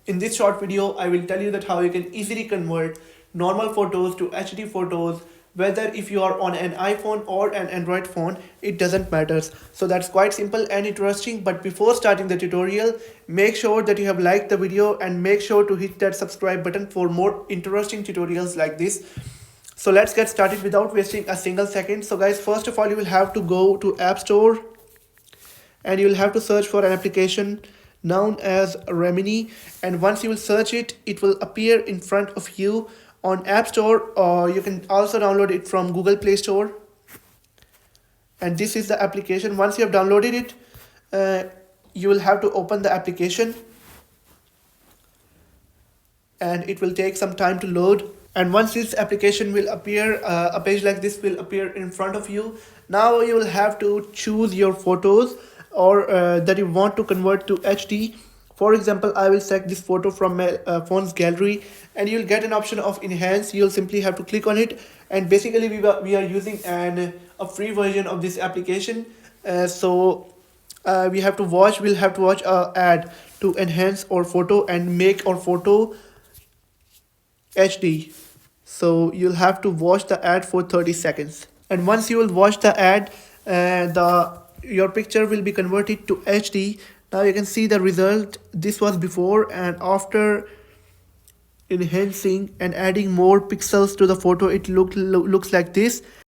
In this short video, I will tell you that how you can easily convert normal photos to HD photos, whether if you are on an iPhone or an Android phone, it doesn't matter. So that's quite simple and interesting. But before starting the tutorial, make sure that you have liked the video and make sure to hit that subscribe button for more interesting tutorials like this. So let's get started without wasting a single second. So guys, first of all, you will have to go to App Store and you will have to search for an application known as Remini, and once you will search it, it will appear in front of you on App Store, or you can also download it from Google Play Store. And this is the application. Once you have downloaded it, you will have to open the application and it will take some time to load. And once this application will appear, a page like this will appear in front of you. Now you will have to choose your photos or that you want to convert to HD. For example, I will select this photo from my phone's gallery, and you'll get an option of enhance. You'll simply have to click on it, and basically we are using a free version of this application. So we have to watch. We'll have to watch a ad to enhance our photo and make our photo HD. So you'll have to watch the ad for 30 seconds. And once you will watch the ad, the your picture will be converted to HD. Now you can see the result. This was before and after enhancing and adding more pixels to the photo. It looks like this.